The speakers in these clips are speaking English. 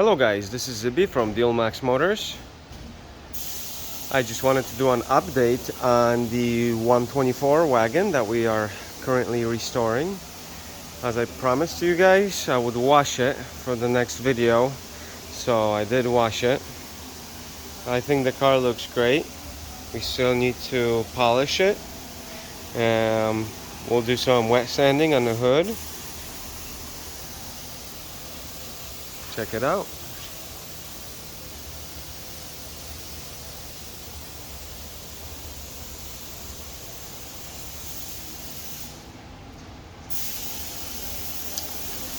Hello guys, this is Zibi from Max Motors. I just wanted to do an update on the 124 wagon that we are currently restoring. As I promised you guys, I would wash it for the next video, so I did wash it. I think the car looks great. We still need to polish it. We'll do some wet sanding on the hood. Check it out.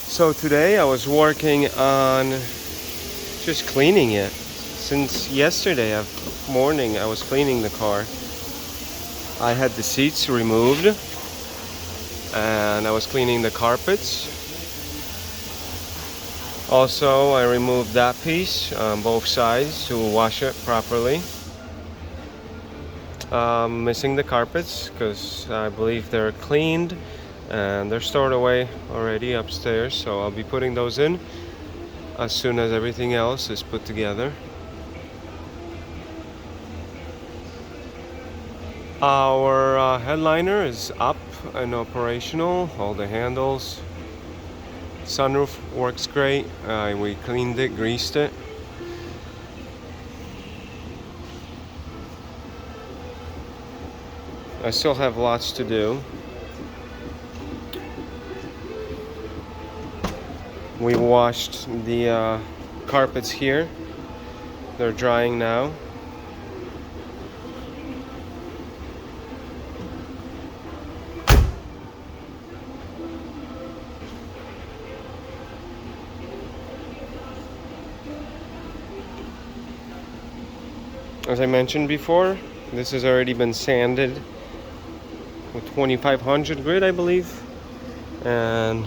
So today I was working on just cleaning it. Since yesterday morning I was cleaning the car. I had the seats removed and I was cleaning the carpets. Also, I removed that piece on both sides to wash it properly. Missing the carpets because I believe they're cleaned and they're stored away already upstairs, so I'll be putting those in as soon as everything else is put together. Our headliner is up and operational, all the handles. Sunroof works great. We cleaned it, greased it. I still have lots to do. We washed the carpets here. They're drying now. As I mentioned before, this has already been sanded with 2500 grit, I believe, and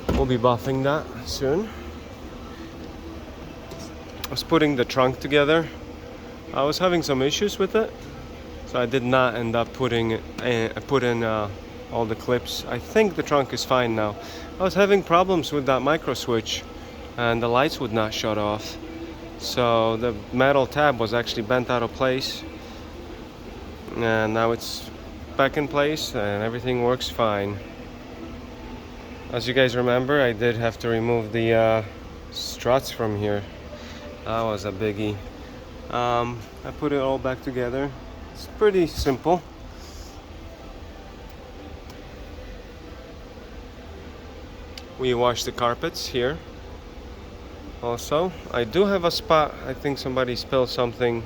we'll be buffing that soon. I was putting the trunk together. I was having some issues with it, so I did not end up put in all the clips. I think the trunk is fine now. I was having problems with that micro switch and the lights would not shut off. So the metal tab was actually bent out of place, and now it's back in place and everything works fine. As you guys remember, I did have to remove the struts from here. That was a biggie. I put it all back together. It's pretty simple. We washed the carpets here. Also, I do have a spot. I think somebody spilled something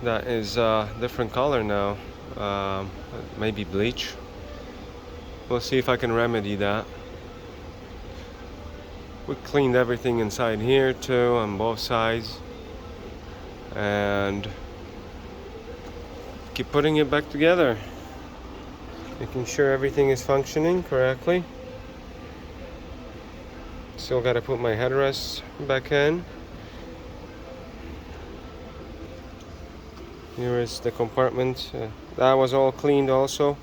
that is a different color now. Maybe bleach. We'll see if I can remedy that. We cleaned everything inside here too, on both sides, and keep putting it back together, making sure everything is functioning correctly. Still got to put my headrests back in. Here is the compartment. That was all cleaned also.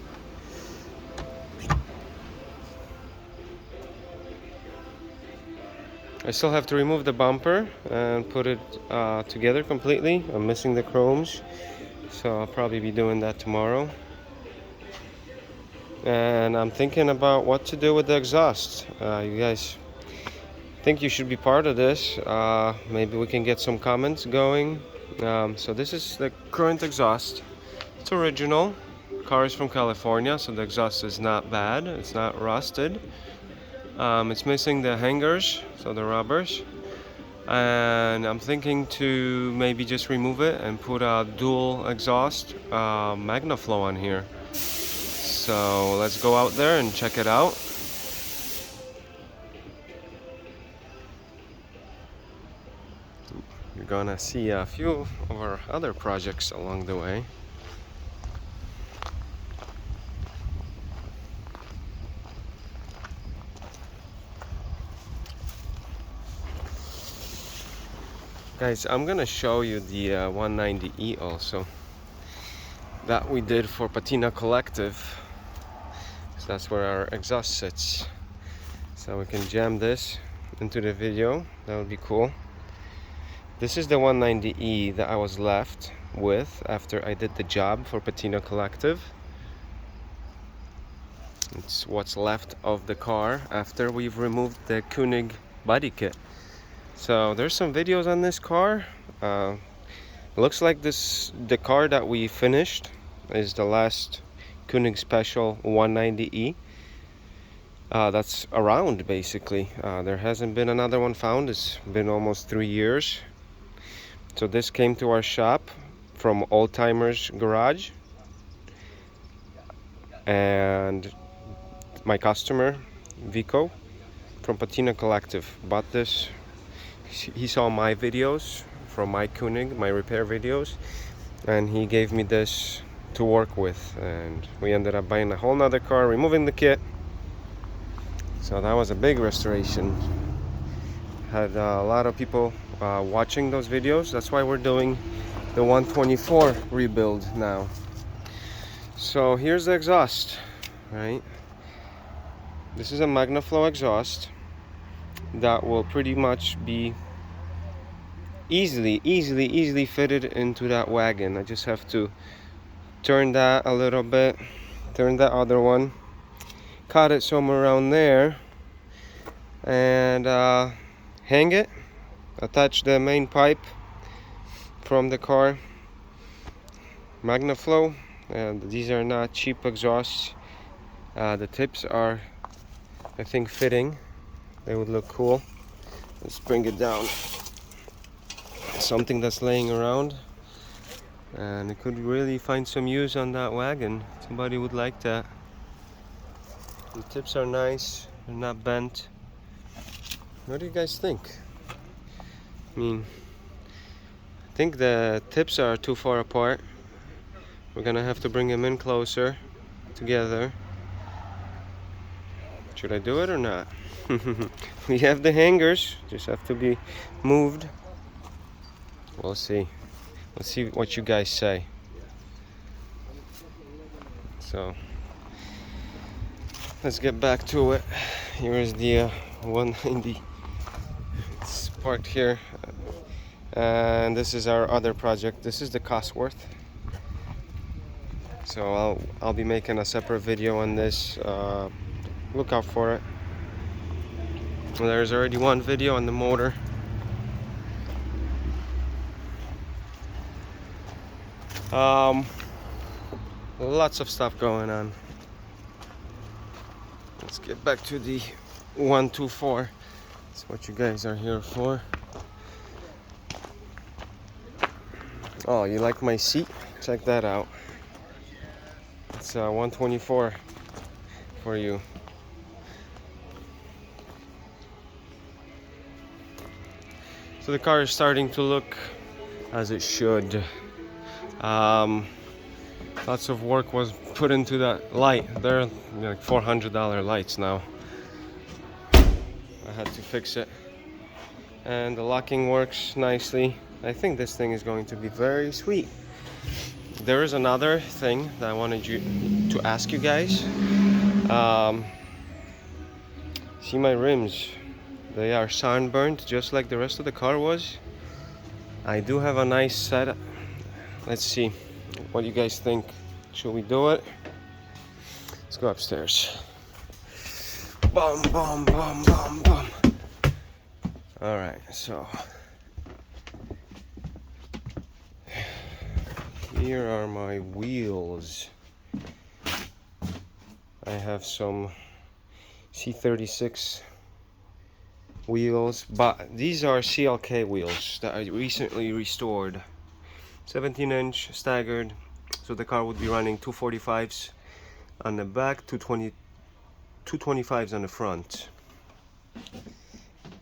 I still have to remove the bumper and put it together completely. I'm missing the chromes, so I'll probably be doing that tomorrow. And I'm thinking about what to do with the exhaust. You guys think you should be part of this. Maybe we can get some comments going. So this is the current exhaust. It's original. Car is from California, so the exhaust is not bad. It's not rusted. It's missing the hangers, so the rubbers. And I'm thinking to maybe just remove it and put a dual exhaust MagnaFlow on here. So let's go out there and check it out. You're gonna see a few of our other projects along the way. Guys, I'm gonna show you the 190E also that we did for Patina Collective. So that's where our exhaust sits. So we can jam this into the video, that would be cool. This is the 190E that I was left with after I did the job for Patina Collective. It's what's left of the car after we've removed the Koenig body kit. So there's some videos on this car. Looks like the car that we finished is the last Koenig Special 190E. That's around basically. There hasn't been another one found. It's been almost 3 years. So this came to our shop from Old Timers Garage, and my customer Vico from Patina Collective bought this. He saw my videos from my Koenig, my repair videos, and he gave me this to work with, and we ended up buying a whole nother car, removing the kit. So that was a big restoration. Had a lot of people watching those videos. That's why we're doing the 124 rebuild now. So here's the exhaust, right? This is a MagnaFlow exhaust that will pretty much be easily fitted into that wagon. I just have to turn that a little bit, turn the other one, cut it somewhere around there, and hang it, attach the main pipe from the car. MagnaFlow, and these are not cheap exhausts. The tips are, I think, fitting. They would look cool. Let's bring it down. Something that's laying around, and it could really find some use on that wagon. Somebody would like that. The tips are nice, they're not bent. What do you guys think? I mean, I think the tips are too far apart. We're gonna have to bring them in closer together. Should I do it or not? We have the hangers, just have to be moved. We'll see. Let's see what you guys say. So let's get back to it. Here is the 190. It's parked here, and this is our other project. This is the Cosworth. So I'll be making a separate video on this. Look out for it. There's already one video on the motor. Lots of stuff going on. Let's get back to the 124. That's what you guys are here for. Oh, you like my seat? Check that out. It's 124 for you. So the car is starting to look as it should. Lots of work was put into that light. They're like $400 lights now. I had to fix it. And the locking works nicely. I think this thing is going to be very sweet. There is another thing that I wanted to ask you guys. See my rims. They are sunburned just like the rest of the car was. I do have a nice setup. Let's see what you guys think. Should we do it? Let's go upstairs. Bum, bum, bum, bum, bum. All right, so here are my wheels. I have some C36 wheels, but these are CLK wheels that I recently restored. 17-inch staggered, so the car would be running 245s on the back, 225s on the front.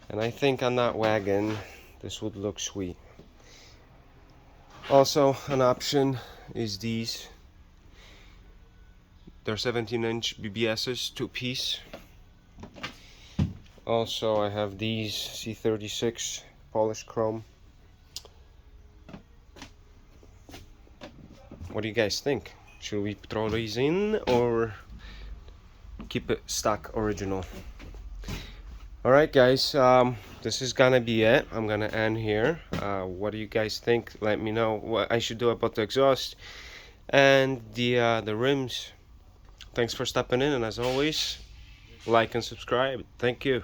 And I think on that wagon this would look sweet. Also, an option is these. They're 17-inch BBSs, 2-piece. Also, I have these C36 polished chrome. What do you guys think? Should we throw these in or keep it stock original? Alright guys, this is gonna be it. I'm gonna end here. What do you guys think? Let me know what I should do about the exhaust and the rims. Thanks for stopping in, and as always, like and subscribe. Thank you.